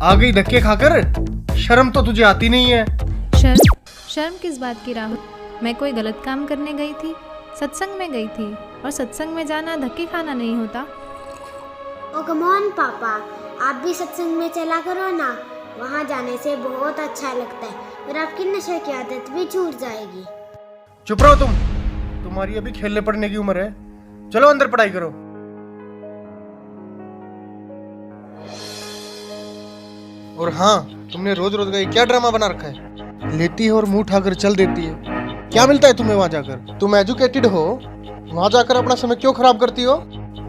आ गई धक्के खाकर। शर्म तो तुझे आती नहीं है। शर्म किस बात की राहुल? मैं कोई गलत काम करने गई थी? सत्संग में गई थी, और सत्संग में जाना धक्के खाना नहीं होता। ओ कम ऑन पापा, आप भी सत्संग में चला करो ना। वहाँ जाने से बहुत अच्छा लगता है और आपकी नशे की आदत भी छूट जाएगी। चुप रहो तुम। तुम्हारी अभी खेलने पड़ने की उम्र है। चलो अंदर पढ़ाई करो। और हाँ, तुमने रोज रोज का ये क्या ड्रामा बना रखा है? लेती है और मुंह उठाकर चल देती है। क्या मिलता है तुम्हें वहां जाकर? तुम एजुकेटेड हो, वहां जाकर अपना समय क्यों खराब करती हो?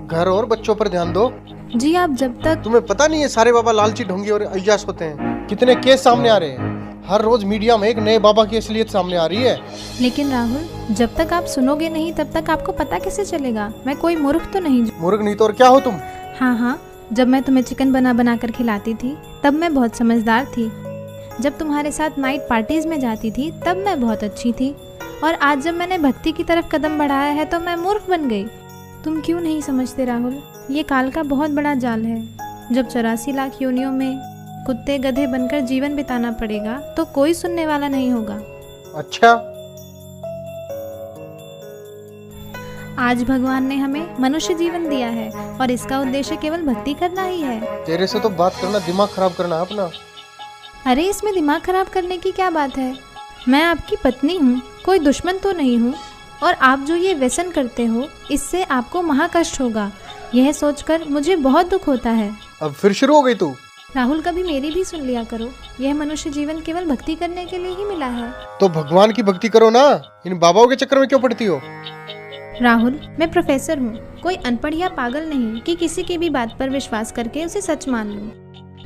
घर और बच्चों पर ध्यान दो। जी आप जब तक तुम्हें पता नहीं है सारे बाबा लालची, ढोंगी और अय्याश होते हैं? कितने केस सामने आ रहे हैं। हर रोज मीडिया में एक नए बाबा की असलियत सामने आ रही है। लेकिन राहुल, जब तक आप सुनोगे नहीं तब तक आपको पता कैसे चलेगा? मैं कोई मूर्ख तो नहीं। मूर्ख नहीं तो और क्या हो तुम? हाँ, जब मैं तुम्हें चिकन बना कर खिलाती थी तब मैं बहुत समझदार थी। जब तुम्हारे साथ नाइट पार्टीज में जाती थी तब मैं बहुत अच्छी थी। और आज जब मैंने भक्ति की तरफ कदम बढ़ाया है तो मैं मूर्ख बन गई। तुम क्यों नहीं समझते राहुल? ये काल का बहुत बड़ा जाल है। जब 84 लाख योनियों में कुत्ते गधे बनकर जीवन बिताना पड़ेगा तो कोई सुनने वाला नहीं होगा। अच्छा, आज भगवान ने हमें मनुष्य जीवन दिया है और इसका उद्देश्य केवल भक्ति करना ही है। तेरे से तो बात करना दिमाग खराब करना है अपना। अरे इसमें दिमाग खराब करने की क्या बात है? मैं आपकी पत्नी हूँ, कोई दुश्मन तो नहीं हूँ। और आप जो ये व्यसन करते हो इससे आपको महाकष्ट होगा, यह सोचकर मुझे बहुत दुख होता है। अब फिर शुरू हो गई तू। राहुल, कभी मेरी भी सुन लिया करो। यह मनुष्य जीवन केवल भक्ति करने के लिए ही मिला है। तो भगवान की भक्ति करो ना, इन बाबाओं के चक्कर में क्यों पड़ती हो? राहुल, मैं प्रोफेसर हूँ, कोई अनपढ़ या पागल नहीं कि किसी की भी बात पर विश्वास करके उसे सच मान लूँ।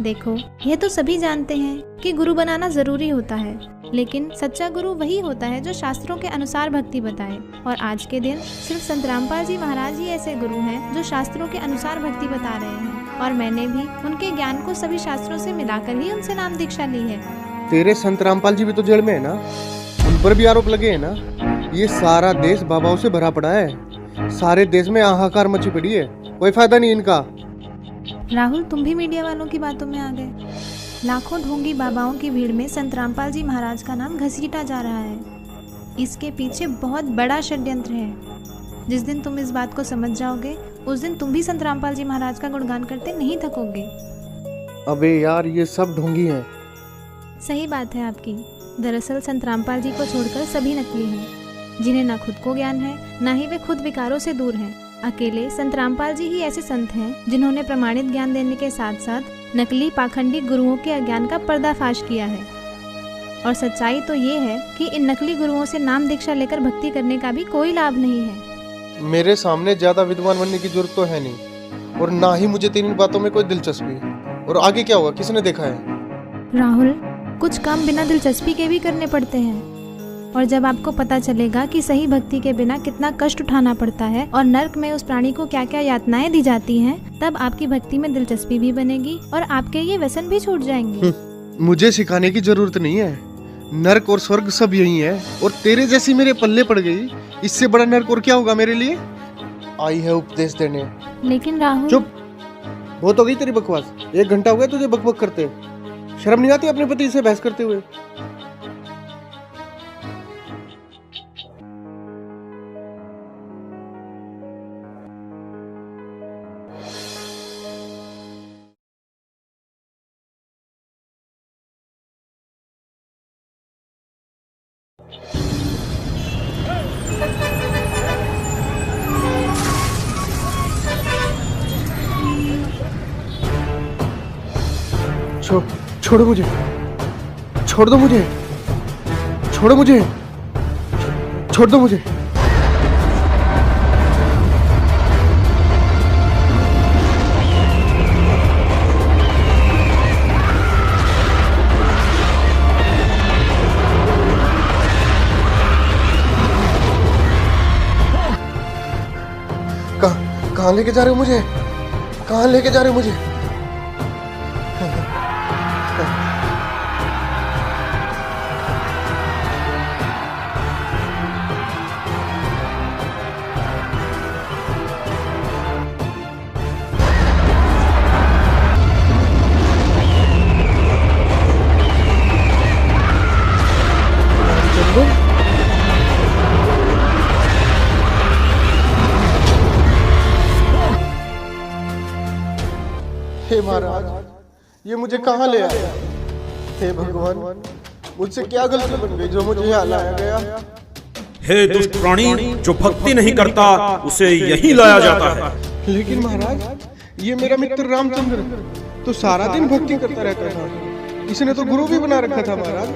देखो, यह तो सभी जानते हैं कि गुरु बनाना जरूरी होता है, लेकिन सच्चा गुरु वही होता है जो शास्त्रों के अनुसार भक्ति बताए। और आज के दिन सिर्फ संत रामपाल जी महाराज ही ऐसे गुरु हैं जो शास्त्रों के अनुसार भक्ति बता रहे हैं। और मैंने भी उनके ज्ञान को सभी शास्त्रों से मिलाकर ही उनसे नाम दीक्षा ली है। तेरे संत रामपाल जी भी तो जेल में है ना, उन पर भी आरोप लगे हैं ना। ये सारा देश बाबाओं से भरा पड़ा है, सारे देश में हाहाकार मची पड़ी है, कोई फायदा नहीं इनका। राहुल, तुम भी मीडिया वालों की बातों में आ गए। लाखों ढोंगी बाबाओं की भीड़ में संत रामपाल जी महाराज का नाम घसीटा जा रहा है। इसके पीछे बहुत बड़ा षड्यंत्र है। जिस दिन तुम इस बात को समझ जाओगे उस दिन तुम भी संत रामपाल जी महाराज का गुणगान करते नहीं थकोगे। अबे यार, ये सब ढोंगी हैं। सही बात है आपकी। दरअसल संत रामपाल जी को छोड़कर सभी नकली हैं, जिन्हें न खुद को ज्ञान है न ही वे खुद विकारों से दूर हैं। अकेले संत रामपाल जी ही ऐसे संत हैं जिन्होंने प्रमाणित ज्ञान देने के साथ साथ नकली पाखंडी गुरुओं के अज्ञान का पर्दाफाश किया है। और सच्चाई तो ये है कि इन नकली गुरुओं से नाम दीक्षा लेकर भक्ति करने का भी कोई लाभ नहीं है। मेरे सामने ज्यादा विद्वान बनने की जरूरत तो है नहीं, और ना ही मुझे तेरी बातों में कोई दिलचस्पी। और आगे क्या होगा किसने देखा है? राहुल, कुछ काम बिना दिलचस्पी के भी करने पड़ते हैं। और जब आपको पता चलेगा कि सही भक्ति के बिना कितना कष्ट उठाना पड़ता है और नर्क में उस प्राणी को क्या क्या यातनाएं दी जाती हैं, तब आपकी भक्ति में दिलचस्पी भी बनेगी और आपके ये व्यसन भी छूट जाएंगे। मुझे सिखाने की जरूरत नहीं है, नर्क और स्वर्ग सब यही है। और तेरे जैसी मेरे पल्ले पड़ गई, इससे बड़ा नर्क और क्या होगा मेरे लिए? आई है उपदेश देने। लेकिन राहुल, चुप, बहुत हो गई तेरी बकवास। 1 घंटा हो गया तुझे बकबक करते। शर्म नहीं आती अपने पति से बहस करते हुए? छोड़ो मुझे, छोड़ दो मुझे, छोड़ो मुझे, छोड़ दो मुझे। कहाँ लेके जा रहे हो मुझे? कहाँ लेके जा रहे हो मुझे? हे महाराज, ये मुझे कहाँ ले आया? हे भगवान, मुझसे क्या गलती बन गई जो मुझे यहाँ लाया गया? हे दुष्ट प्राणी, जो भक्ति नहीं करता उसे यही लाया जाता है। लेकिन महाराज, ये मेरा मित्र रामचंद्र तो सारा दिन भक्ति करता रहता था। इसने तो गुरु भी बना रखा था महाराज,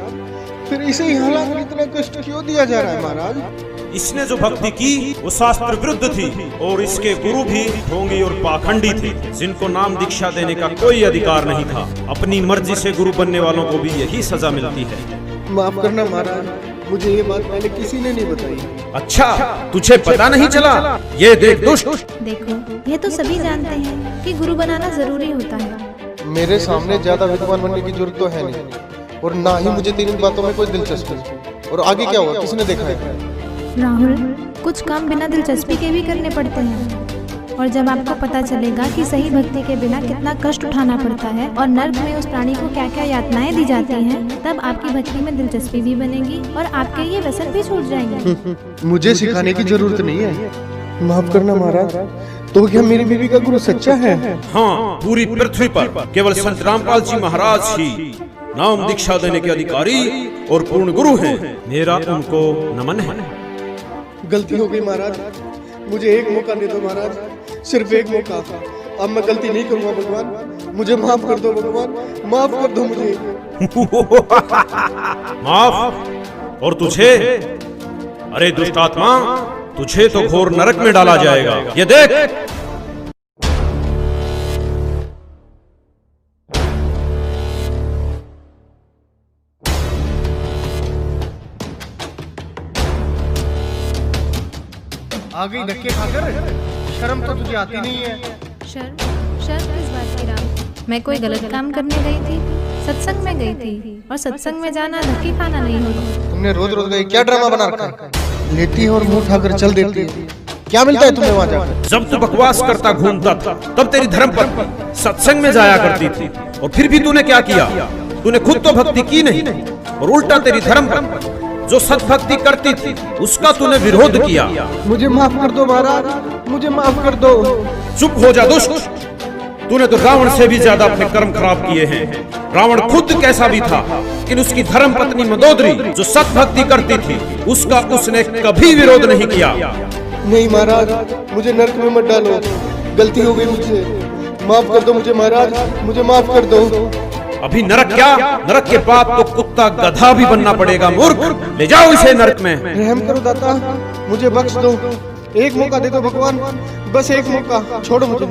फिर इसे यहाँ लाकर इतना कष्ट क्यों दिया जा रहा है महाराज? इसने जो भक्ति की वो शास्त्र विरुद्ध थी और इसके गुरु भी ढोंगी और पाखंडी थे, जिनको नाम दीक्षा देने का कोई अधिकार नहीं था। अपनी मर्जी से गुरु बनने वालों को भी यही सजा मिलती है। माफ करना महाराज, मुझे ये बात पहले किसी ने नहीं बताई। अच्छा, तुझे पता नहीं चला? ये देख दुष्ट। देखो, ये तो सभी जानते हैं कि गुरु बनाना जरूरी होता है। मेरे सामने ज्यादा विद्वान बनने की जरूरत तो है नहीं, और ना ही मुझे तेरी बातों में कोई दिलचस्पी। और आगे क्या हुआ, किसने देखा है? राहुल, कुछ काम बिना दिलचस्पी के भी करने पड़ते हैं, और जब आपको पता चलेगा कि सही भक्ति के बिना कितना कष्ट उठाना पड़ता है और नर्क में उस प्राणी को क्या क्या यातनाएं दी जाती हैं, तब आपकी भक्ति में दिलचस्पी भी बनेगी और आपके ये व्यसन भी छूट जाएंगे। मुझे सिखाने की जरूरत नहीं है। माफ करना महाराज, तो क्या मेरी बीवी का गुरु सच्चा है? हाँ, पूरी पृथ्वी पर केवल संत रामपाल जी महाराज ही नाम दीक्षा देने के अधिकारी और पूर्ण गुरु हैं। मेरा उनको नमन है। गलती हो गई महाराज, मुझे एक मौका दे दो महाराज, सिर्फ एक मौका। अब मैं गलती नहीं करूंगा भगवान, मुझे माफ कर दो भगवान, माफ कर दो मुझे। माफ? और तुझे? अरे दुष्ट आत्मा, तुझे तो घोर नरक में डाला जाएगा। ये देख। आ गई धक्के खाकर, शर्म तो तुझे आती नहीं है। शर्म किस बात की राम? मैं कोई गलत काम करने गई थी? सत्संग में गई थी, और सत्संग में जाना धक्के खाना नहीं होता। तुमने रोज रोज का क्या ड्रामा बना रखा है? लेती है और मुंह उठाकर चल देती है। क्या मिलता है तुम्हें वहाँ जाकर? जब तू बकवास करता घूमता था, तब तेरी धर्मपत्नी सत्संग में जाया करती थी, और फिर भी तूने क्या किया? तूने खुद तो भक्ति की नहीं, और उल्टा तेरी धर्मपत्नी जो सत्भक्ति करती थी उसका तूने विरोध किया। मुझे माफ कर दो महाराज, मुझे माफ कर दो। चुप हो जा दुष्ट, तूने तो रावण से भी ज्यादा अपने कर्म खराब किए हैं। रावण खुद कैसा भी था, लेकिन उसकी धर्म पत्नी मंदोदरी जो सत्भक्ति करती थी उसका उसने कभी विरोध नहीं किया। नहीं महाराज, मुझे नरक में मत डालो, गलती हो गई मुझसे, माफ कर दो मुझे महाराज, मुझे माफ कर दो। अभी नरक क्या, नरक के बाद तो कुत्ता गधा भी बनना पड़ेगा। मूर्ख, ले जाओ इसे नरक में। रहम करो दाता, मुझे बख्श दो, एक मौका दे दो भगवान, बस एक मौका, छोड़ो मुझे।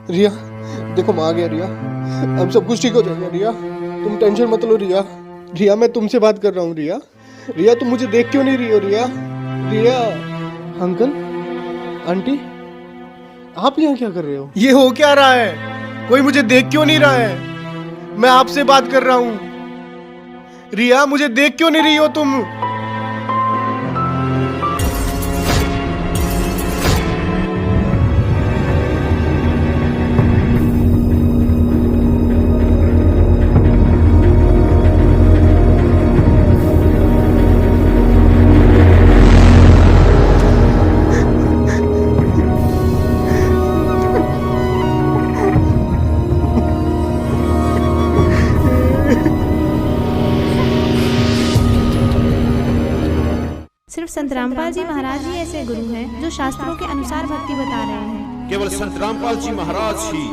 रिया, देखो मैं आ गया रिया, अब सब कुछ ठीक हो जाएगा रिया, तुम टेंशन मत लो रिया। रिया, मैं तुमसे बात कर रहा हूँ रिया। रिया, तुम मुझे देख क्यों नहीं रही हो रिया? रिया, अंकल, आंटी, आप यहाँ क्या कर रहे हो? ये हो क्या रहा है? कोई मुझे देख क्यों नहीं रहा है? मैं आपसे बात कर रहा हूँ। रिया, मुझे देख क्यों नहीं रही हो तुम? सिर्फ संत रामपाल जी महाराज ही ऐसे गुरु हैं जो शास्त्रों के अनुसार भक्ति बता रहे हैं। केवल संत रामपाल जी महाराज ही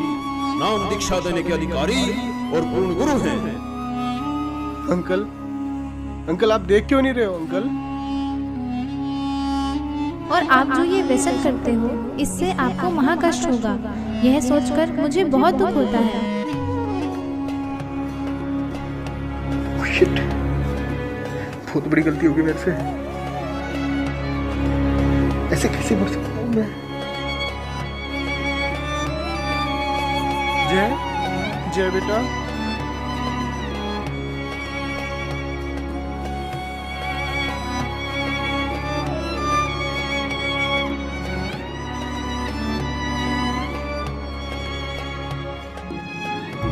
नाम दीक्षा देने के अधिकारी और पूर्ण गुरु हैं। अंकल, आप देख क्यों नहीं रहे हो अंकल? और आप जो ये व्यसन करते हो इससे आपको महाकष्ट होगा, यह सोचकर मुझे बहुत दुख होता है। शिट, बहुत बड़ी गलती होगी मेरे से। ऐसे कैसे बोल सकता हूँ मैं? जय बेटा।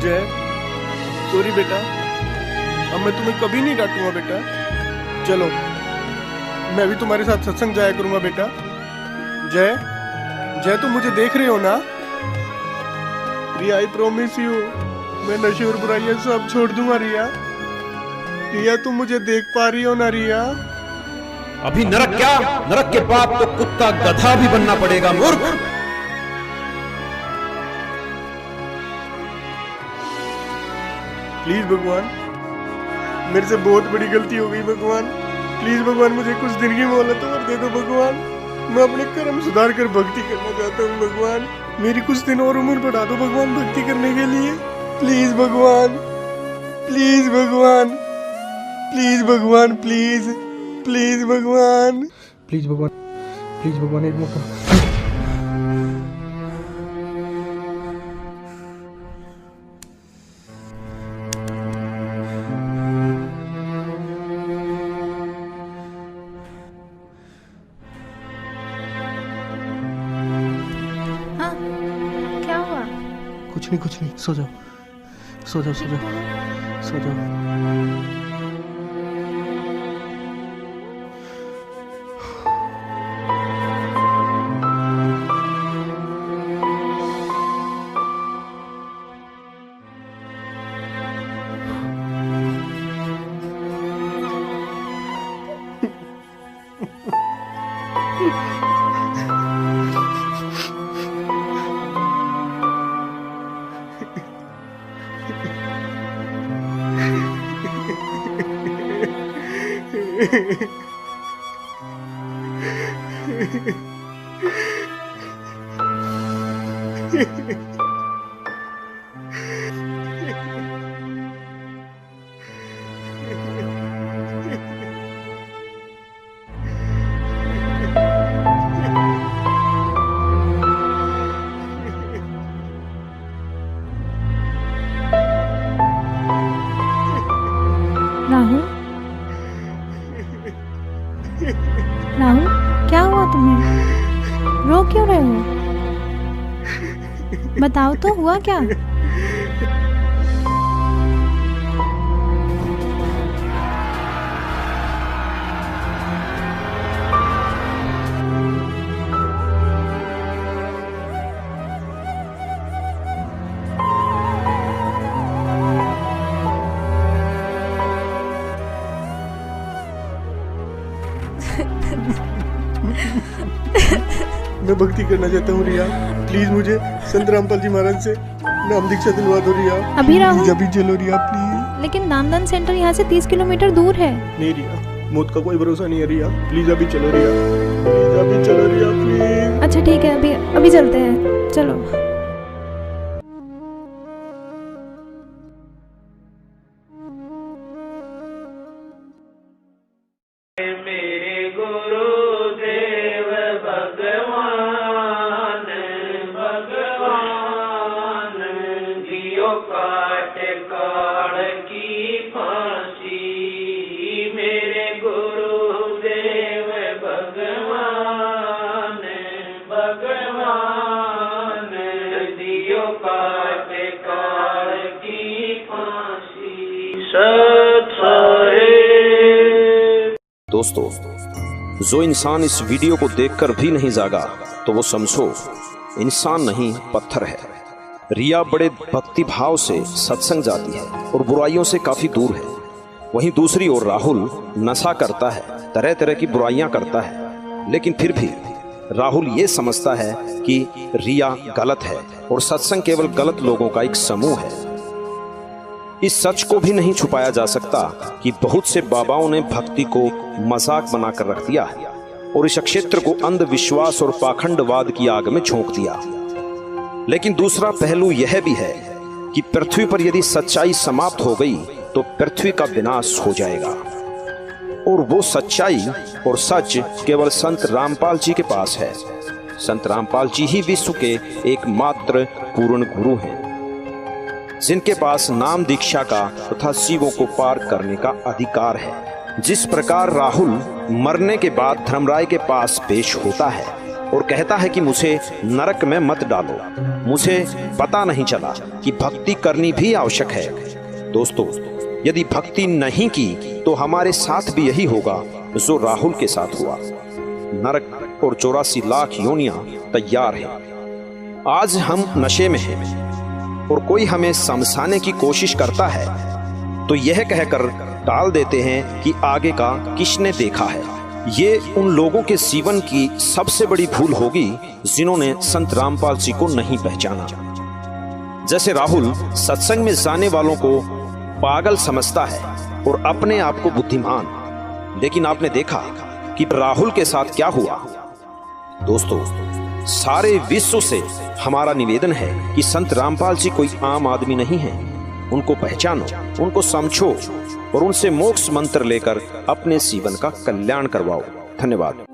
जय, सॉरी बेटा, अब मैं तुम्हें कभी नहीं डांटूंगा बेटा। चलो मैं भी तुम्हारे साथ सत्संग जाया करूंगा बेटा। जय, जय तुम मुझे देख रहे हो ना? रिया आई प्रॉमिस यू, मैं नशे और बुराइयां सब छोड़ दूंगा रिया। रिया तुम मुझे देख पा रही हो ना रिया? अभी नरक क्या, नरक के बाद तो कुत्ता गधा भी बनना पड़ेगा मूर्ख। प्लीज भगवान, मेरे से बहुत बड़ी गलती हो गई भगवान। प्लीज भगवान मुझे कुछ दिन की मोहलत और दे दो भगवान। मैं अपने कर्म सुधार कर भक्ति करना चाहता हूँ भगवान। मेरी कुछ दिन और उम्र बढ़ा दो भगवान भक्ति करने के लिए। प्लीज भगवान, प्लीज भगवान, प्लीज भगवान, प्लीज प्लीज भगवान, प्लीज भगवान, प्लीज भगवान एक मौका। हाँ, क्या हुआ? कुछ नहीं, सो जाओ, सो जाओ, सो जाओ, सो जाओ। राहुल, राहुल, क्या हुआ तुम्हें? रो क्यों रहे हो? बताओ तो, हुआ क्या? मैं भक्ति करना चाहता हूँ रिया। प्लीज मुझे संत रामपाल जी महाराज से नाम दीक्षा दिलवा दो रिया। अभी राहुल? अभी चलो रिया प्लीज। लेकिन नामदान सेंटर यहाँ से 30 किलोमीटर दूर है। नहीं रिया, मौत का कोई भरोसा नहीं है रिया। प्लीज अभी चलो रिया, प्लीज अभी चलो रिया प्लीज। अच्छा ठीक है, अभी चलते हैं, चलो। दोस्तों, जो इंसान इस वीडियो को देखकर भी नहीं जागा तो वो समझो इंसान नहीं पत्थर है। रिया बड़े भक्ति भाव से सत्संग जाती है और बुराइयों से काफी दूर है। वहीं दूसरी ओर राहुल नशा करता है, तरह तरह की बुराइयां करता है, लेकिन फिर भी राहुल ये समझता है कि रिया गलत है और सत्संग केवल गलत लोगों का एक समूह है। इस सच को भी नहीं छुपाया जा सकता कि बहुत से बाबाओं ने भक्ति को मजाक बनाकर रख दिया है और इस क्षेत्र को अंधविश्वास और पाखंडवाद की आग में झोंक दिया। लेकिन दूसरा पहलू यह भी है कि पृथ्वी पर यदि सच्चाई समाप्त हो गई तो पृथ्वी का विनाश हो जाएगा, और वो सच्चाई और सच केवल संत रामपाल जी के पास है। संत रामपाल जी ही विश्व के एकमात्र पूर्ण गुरु हैं, जिनके पास नाम दीक्षा का तथा शिवों को पार करने का अधिकार है। जिस प्रकार राहुल मरने के बाद धर्मराय के पास पेश होता है, और कहता है कि मुझे नरक में मत डालो। मुझे पता नहीं चला कि भक्ति करनी भी आवश्यक है। दोस्तों, यदि भक्ति नहीं की तो हमारे साथ भी यही होगा जो राहुल के साथ हुआ। नरक और 84 लाख योनियां तैयार हैं। आज हम नशे में हैं और कोई हमें समझाने की कोशिश करता है तो यह कहकर टाल देते हैं कि आगे का किसने देखा है। ये उन लोगों के जीवन की सबसे बड़ी भूल होगी जिन्होंने संत रामपाल जी को नहीं पहचाना। जैसे राहुल सत्संग में जाने वालों को पागल समझता है और अपने आप को बुद्धिमान, लेकिन आपने देखा कि राहुल के साथ क्या हुआ। दोस्तों, सारे विश्व से हमारा निवेदन है कि संत रामपाल जी कोई आम आदमी नहीं है। उनको पहचानो, उनको समझो और उनसे मोक्ष मंत्र लेकर अपने जीवन का कल्याण करवाओ। धन्यवाद।